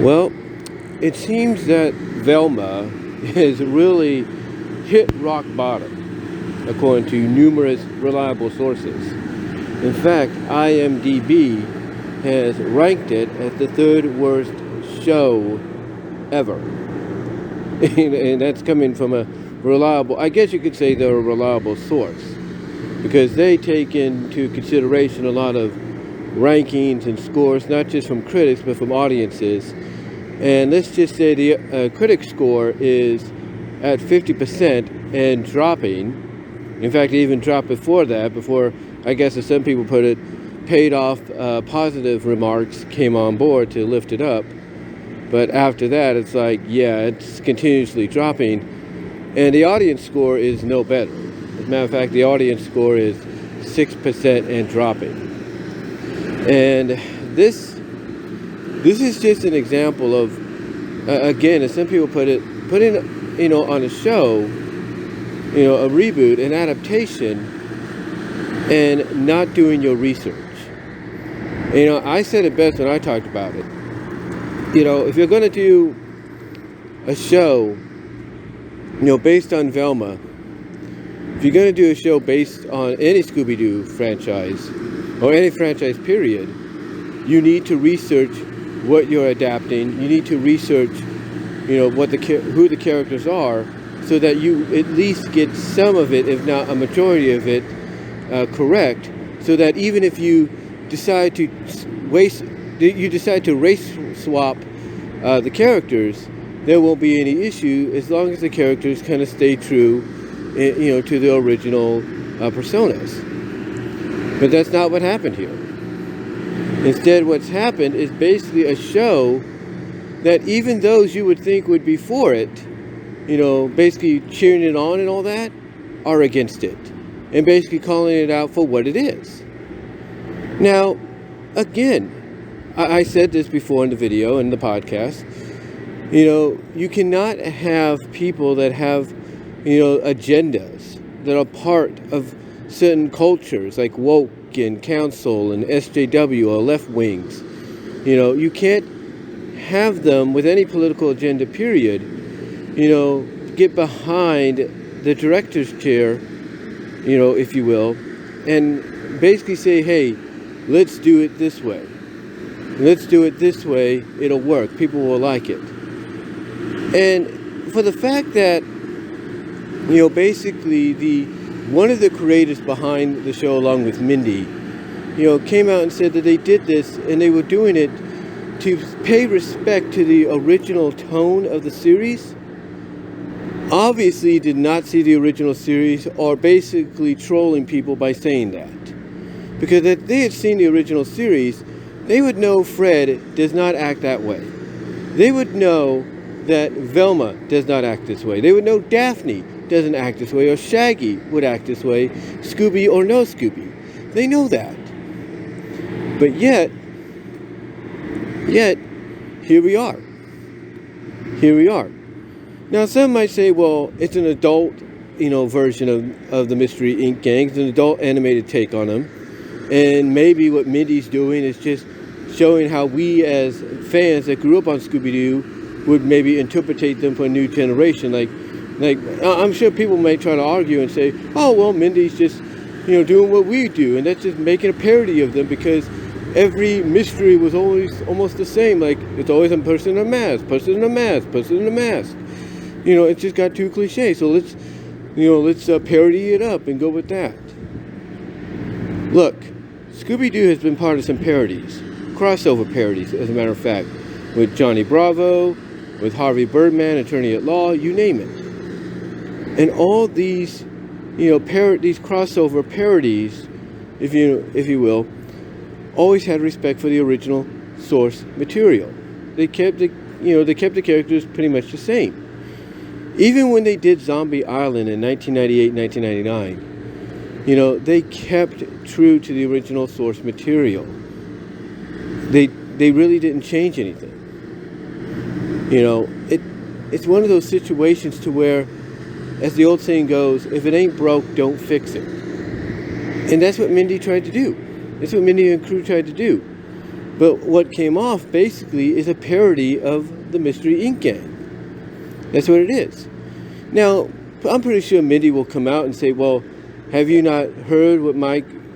Well, it seems that Velma has really hit rock bottom, according to numerous reliable sources. In fact, IMDb has ranked it as the third worst show ever. And that's coming from a reliable, I guess you could say they're a reliable source, because they take into consideration a lot of rankings and scores, not just from critics, but from audiences. And let's just say the critic score is at 50% and dropping. In fact, it even dropped before that, before, I guess as some people put it, paid off positive remarks came on board to lift it up. But after that, it's like, yeah, it's continuously dropping. And the audience score is no better. As a matter of fact, the audience score is 6% and dropping. And this is just an example of, again, as some people put it, putting, on a show, a reboot, an adaptation, and not doing your research. I said it best when I talked about it. If you're going to do a show, based on Velma, if you're going to do a show based on any Scooby-Doo franchise, or any franchise period, you need to research what you're adapting. You need to research, who the characters are, so that you at least get some of it, if not a majority of it, correct. So that even if you decide to race swap the characters, there won't be any issue as long as the characters kind of stay true, to the original personas. But that's not what happened here. Instead, what's happened is basically a show that even those you would think would be for it, basically cheering it on and all that, are against it. And basically calling it out for what it is. Now, again, I said this before in the video and the podcast, you cannot have people that have, agendas that are part of certain cultures like woke and council and SJW or left wings. You can't have them with any political agenda, period, get behind the director's chair, if you will, and basically say, hey, let's do it this way. Let's do it this way, it'll work, people will like it. And for the fact that, basically one of the creators behind the show, along with Mindy, came out and said that they did this and they were doing it to pay respect to the original tone of the series. Obviously did not see the original series, or basically trolling people by saying that. Because if they had seen the original series, they would know Fred does not act that way. They would know that Velma does not act this way. They would know Daphne doesn't act this way, or Shaggy would act this way, Scooby or no Scooby. They know that. But yet, here we are. Here we are. Now, some might say, well, it's an adult, version of the Mystery Inc. gang. It's an adult animated take on them. And maybe what Mindy's doing is just showing how we as fans that grew up on Scooby-Doo would maybe interpretate them for a new generation. Like I'm sure people may try to argue and say, oh, well, Mindy's just, doing what we do. And that's just making a parody of them, because every mystery was always almost the same. Like, it's always a person in a mask, person in a mask, person in a mask. It just got too cliche. So let's parody it up and go with that. Look, Scooby-Doo has been part of some parodies, crossover parodies, as a matter of fact, with Johnny Bravo, with Harvey Birdman, Attorney at Law, you name it. And all these, these crossover parodies, if you will, always had respect for the original source material. They kept the characters pretty much the same. Even when they did Zombie Island in 1998, 1999, they kept true to the original source material. They really didn't change anything. It's one of those situations to where, as the old saying goes, if it ain't broke, don't fix it. And that's what Mindy tried to do. That's what Mindy and crew tried to do. But what came off basically is a parody of the Mystery Inc. gang. That's what it is. Now, I'm pretty sure Mindy will come out and say, well, have you not heard what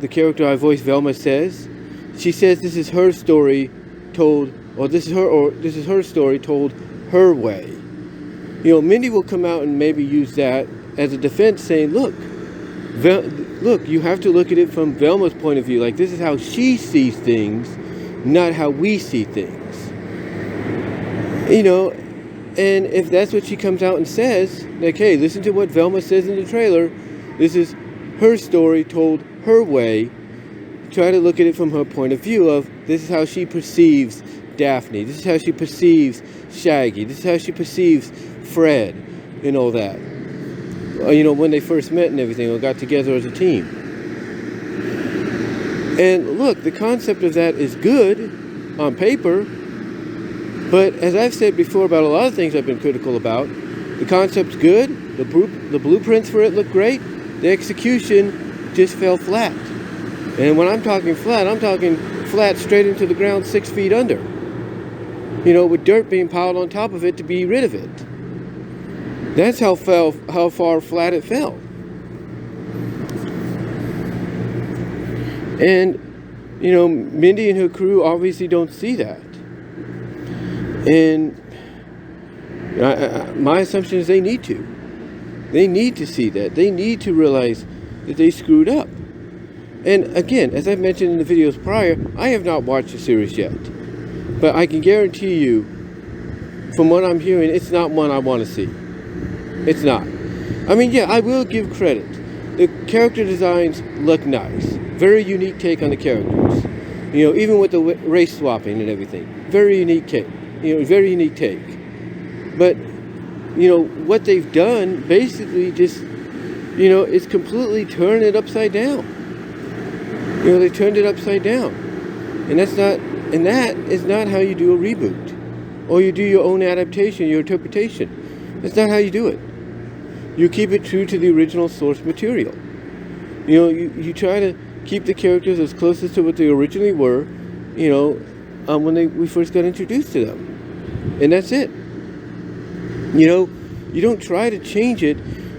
the character I voice, Velma, says? She says this is her story told, or this is her story told her way. You know, Mindy will come out and maybe use that as a defense, saying, look, you have to look at it from Velma's point of view. Like, this is how she sees things, not how we see things. You know, and if that's what she comes out and says, like, hey, listen to what Velma says in the trailer. This is her story told her way. Try to look at it from her point of view of, this is how she perceives Daphne. This is how she perceives Shaggy. This is how she perceives Fred and all that. You know, when they first met and everything, or got together as a team. And look, the concept of that is good on paper, but as I've said before about a lot of things I've been critical about, the concept's good, the blueprints for it look great, the execution just fell flat. And when I'm talking flat, I'm talking flat straight into the ground 6 feet under. You know, with dirt being piled on top of it to be rid of it. That's how far flat it fell. And, you know, Mindy and her crew obviously don't see that. And my assumption is they need to. They need to see that. They need to realize that they screwed up. And again, as I've mentioned in the videos prior, I have not watched the series yet. But I can guarantee you, from what I'm hearing, it's not one I want to see. It's not. I mean, yeah, I will give credit. The character designs look nice. Very unique take on the characters. You know, even with the race swapping and everything. Very unique take. You know, very unique take. But, you know, what they've done basically just, you know, is completely turn it upside down. You know, they turned it upside down. And that is not how you do a reboot. Or you do your own adaptation, your interpretation. That's not how you do it. You keep it true to the original source material. You know, you try to keep the characters as close to what they originally were, you know, when we first got introduced to them. And that's it. You know, you don't try to change it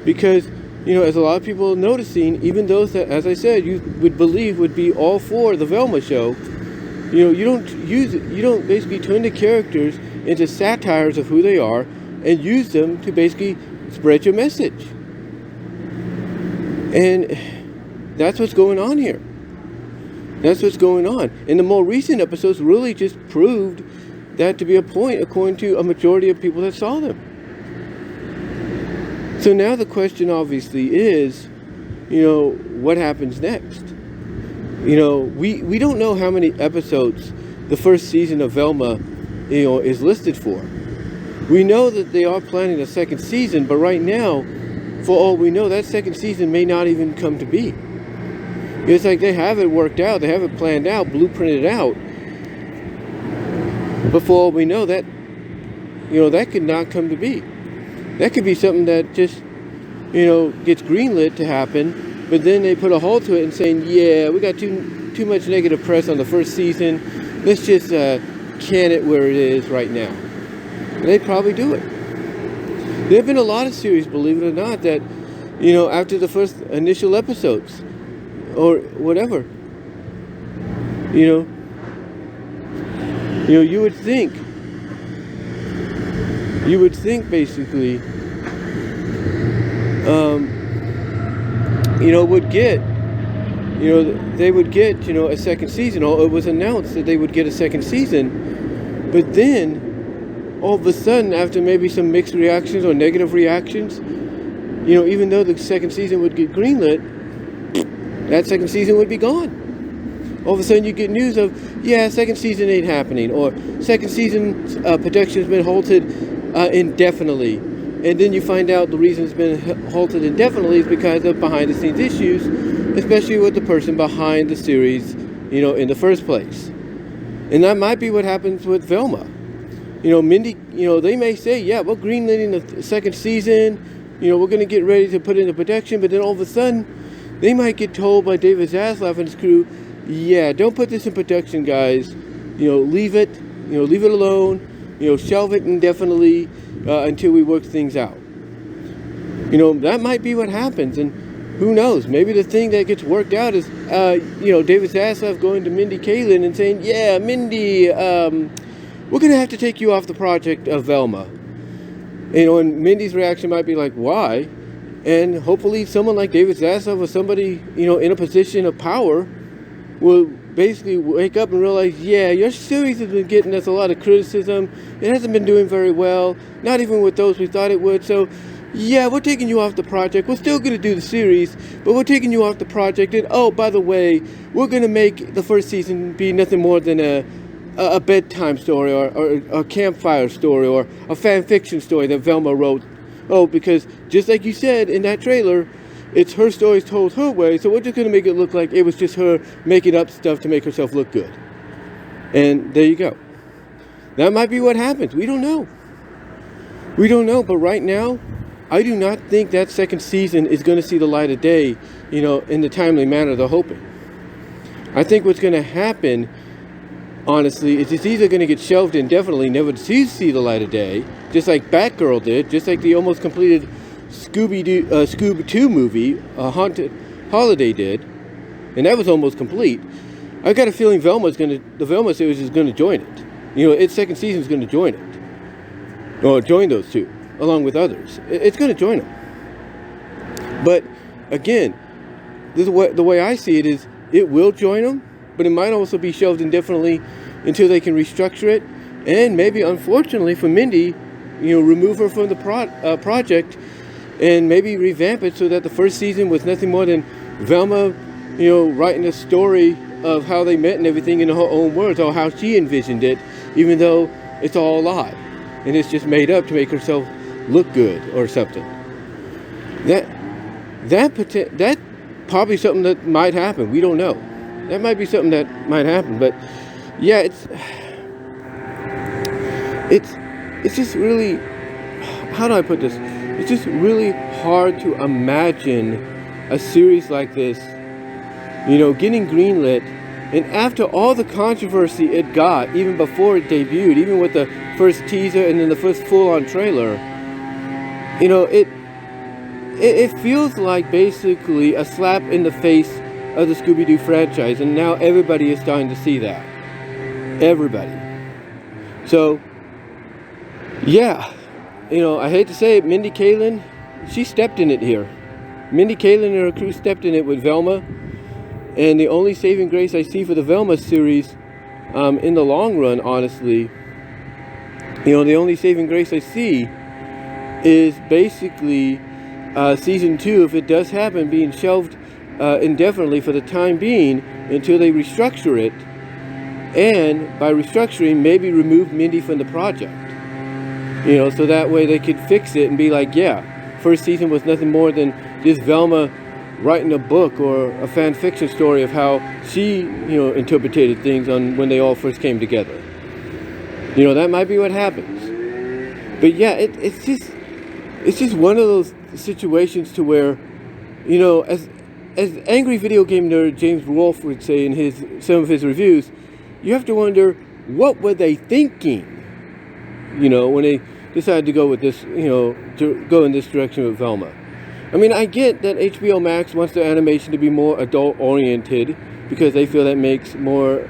because, you know, as a lot of people are noticing, even those that, as I said, you would believe would be all for the Velma show, you know, you don't basically turn the characters into satires of who they are and use them to basically spread your message. And that's what's going on here. That's what's going on. And the more recent episodes really just proved that to be a point according to a majority of people that saw them. So now the question obviously is, you know, what happens next? You know, we don't know how many episodes the first season of Velma, you know, is listed for. We know that they are planning a second season, but right now, for all we know, that second season may not even come to be. It's like they have it worked out, they have it planned out, blueprinted out. But for all we know, that, you know, that could not come to be. That could be something that just, you know, gets greenlit to happen, but then they put a halt to it and saying, yeah, we got too much negative press on the first season. Let's just can it where it is right now. And they'd probably do it. There have been a lot of series, believe it or not, that, you know, after the first initial episodes, or whatever, you know, you would think basically, you know, they would get, you know, a second season. Or it was announced that they would get a second season, but then all of a sudden, after maybe some mixed reactions or negative reactions, you know, even though the second season would get greenlit, that second season would be gone. All of a sudden you get news of, yeah, second season ain't happening, or second season production has been halted indefinitely. And then you find out the reason it's been halted indefinitely is because of behind the scenes issues, especially with the person behind the series, you know, in the first place. And that might be what happens with Velma. You know, Mindy, you know, they may say, yeah, we're greenlighting the second season, you know, we're going to get ready to put into production, but then all of a sudden, they might get told by David Zaslav and his crew, yeah, don't put this in production, guys. leave it, leave it alone, shelve it indefinitely until we work things out. That might be what happens, and who knows? Maybe the thing that gets worked out is, David Zaslav going to Mindy Kaling and saying, "Yeah, Mindy, we're gonna have to take you off the project of Velma." And Mindy's reaction might be like, "Why?" And hopefully someone like David Zaslav or somebody, in a position of power will basically wake up and realize, yeah, your series has been getting us a lot of criticism. It hasn't been doing very well, not even with those we thought it would. So, yeah, we're taking you off the project. We're still going to do the series, but we're taking you off the project. And, oh, by the way, we're going to make the first season be nothing more than a bedtime story or a campfire story or a fan fiction story that Velma wrote. Oh, because just like you said in that trailer, it's her stories told her way, so we're just going to make it look like it was just her making up stuff to make herself look good. And there you go. That might be what happens. We don't know. We don't know, but right now, I do not think that second season is going to see the light of day, in the timely manner they're hoping. I think what's going to happen, honestly, is it's either going to get shelved indefinitely, never to see the light of day, just like Batgirl did, just like the almost completed Scooby-Doo movie, Haunted Holiday did, and that was almost complete. I got a feeling the Velma series is going to join it. Its second season is going to join it, or join those two, along with others. It's going to join them. But again, the way I see it is, it will join them, but it might also be shelved indefinitely until they can restructure it, and maybe, unfortunately for Mindy, remove her from the project, and maybe revamp it so that the first season was nothing more than Velma, writing a story of how they met and everything in her own words, or how she envisioned it, even though it's all a lie, and it's just made up to make herself look good or something. That probably something that might happen. We don't know. That might be something that might happen, but yeah, it's just really, how do I put this? It's just really hard to imagine a series like this, getting greenlit, and after all the controversy it got, even before it debuted, even with the first teaser and then the first full-on trailer, it feels like basically a slap in the face of the Scooby-Doo franchise, and now everybody is starting to see that. Everybody. So, yeah, I hate to say it, Mindy Kaling, she stepped in it here. Mindy Kaling and her crew stepped in it with Velma, and the only saving grace I see for the Velma series, in the long run, honestly, the only saving grace I see is basically season 2, if it does happen, being shelved indefinitely for the time being until they restructure it, and by restructuring, maybe remove Mindy from the project. So that way they could fix it and be like, yeah, first season was nothing more than just Velma writing a book or a fan fiction story of how she, interpreted things on when they all first came together. That might be what happens. But yeah, it's just one of those situations to where, as angry video game nerd James Rolfe would say in some of his reviews, you have to wonder, what were they thinking? When they decided to go with this, to go in this direction with Velma. I mean, I get that HBO Max wants their animation to be more adult-oriented because they feel that makes more,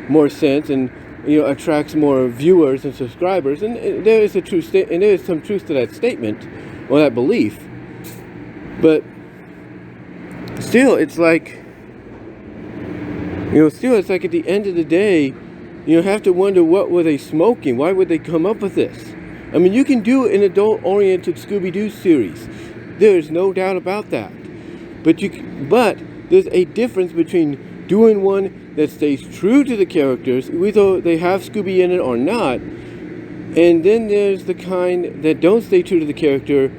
more sense and, attracts more viewers and subscribers. And there is some truth to that statement or that belief. But still, it's like, at the end of the day, you have to wonder, what were they smoking? Why would they come up with this? I mean, you can do an adult-oriented Scooby-Doo series. There's no doubt about that. But there's a difference between doing one that stays true to the characters, whether they have Scooby in it or not, and then there's the kind that don't stay true to the character.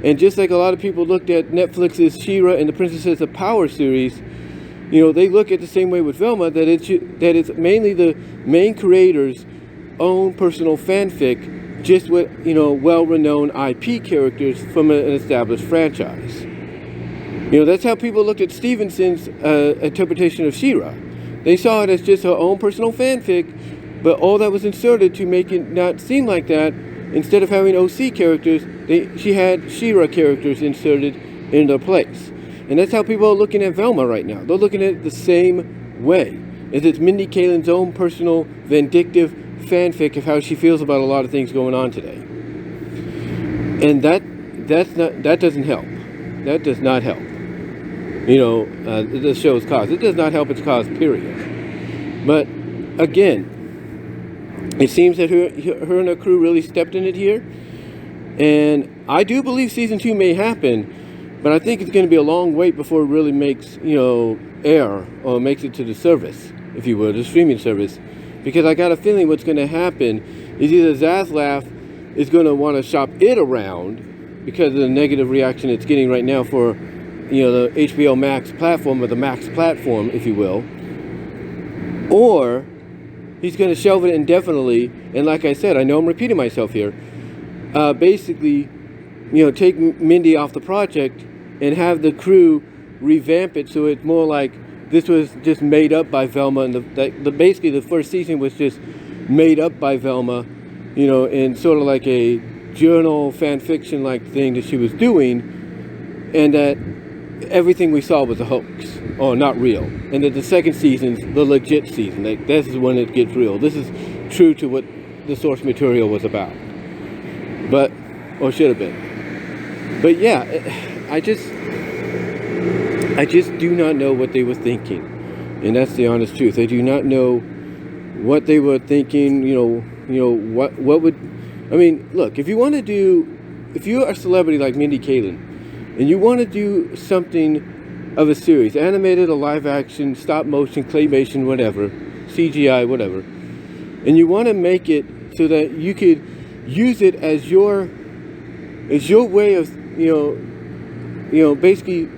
And just like a lot of people looked at Netflix's She-Ra and the Princesses of Power series, they look at the same way with Velma, that it's mainly the main creator's own personal fanfic, just with, well-renowned IP characters from an established franchise. That's how people looked at Stevenson's interpretation of She-Ra. They saw it as just her own personal fanfic, but all that was inserted to make it not seem like that, instead of having OC characters, she had She-Ra characters inserted in their place. And that's how people are looking at Velma right now. They're looking at it the same way. As it's Mindy Kaling's own personal vindictive fanfic of how she feels about a lot of things going on today. And that doesn't help. That does not help. The show's cause. It does not help its cause, period. But again, it seems that her and her crew really stepped in it here. And I do believe season 2 may happen, but I think it's going to be a long wait before it really makes, air, or makes it to the service, if you will, the streaming service. Because I got a feeling what's going to happen is either Zaslav is going to want to shop it around because of the negative reaction it's getting right now for, the HBO Max platform, or the Max platform, if you will. Or he's going to shelve it indefinitely, and like I said, I know I'm repeating myself here, basically, take Mindy off the project and have the crew revamp it so it's more like this was just made up by Velma, and basically the first season was just made up by Velma, in sort of like a journal fan fiction like thing that she was doing, and that everything we saw was a hoax or not real, and that the second season's the legit season. Like, this is when it gets real. This is true to what the source material was about, or should have been. But yeah, I just do not know what they were thinking, and that's the honest truth. I do not know what they were thinking. What would, I mean, look, if you're a celebrity like Mindy Kaling, and you want to do something of a series, animated or live action, stop motion, claymation, whatever, CGI, whatever, and you want to make it so that you could use it as your way of, basically,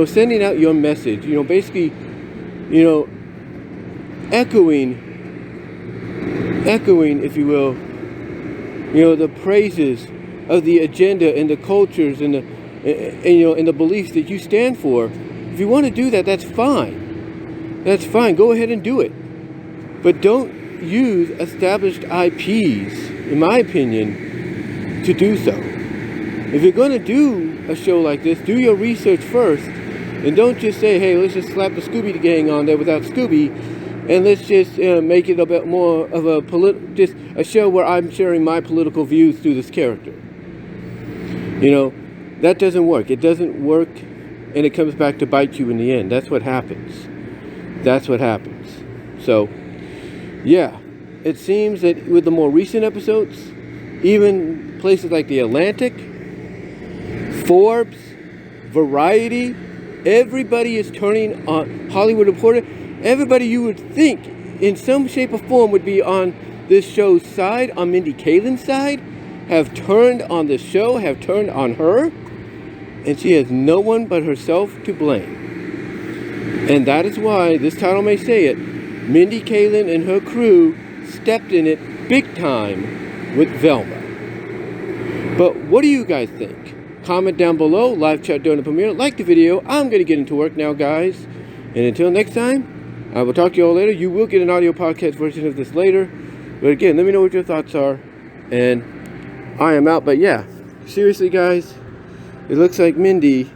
sending out your message, basically, echoing, if you will, the praises of the agenda and the cultures and the beliefs that you stand for. If you want to do that, that's fine. That's fine. Go ahead and do it. But don't use established IPs, in my opinion, to do so. If you're going to do a show like this, do your research first, and don't just say, hey, let's just slap the Scooby gang on there without Scooby, and let's just make it a bit more of just a show where I'm sharing my political views through this character. That doesn't work. It doesn't work, and it comes back to bite you in the end. That's what happens. That's what happens. So, yeah, it seems that with the more recent episodes, even places like The Atlantic, Forbes, Variety, everybody is turning on Hollywood Reporter. Everybody you would think in some shape or form would be on this show's side, on Mindy Kaling's side, have turned on the show, have turned on her, and she has no one but herself to blame. And that is why, this title may say it, Mindy Kaling and her crew stepped in it big time with Velma. But what do you guys think? Comment down below, live chat during the premiere, like the video. I'm going to get into work now, guys. And until next time, I will talk to you all later. You will get an audio podcast version of this later. But again, let me know what your thoughts are. And I am out. But yeah, seriously, guys, it looks like Mindy,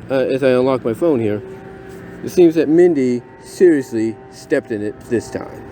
as I unlock my phone here, it seems that Mindy seriously stepped in it this time.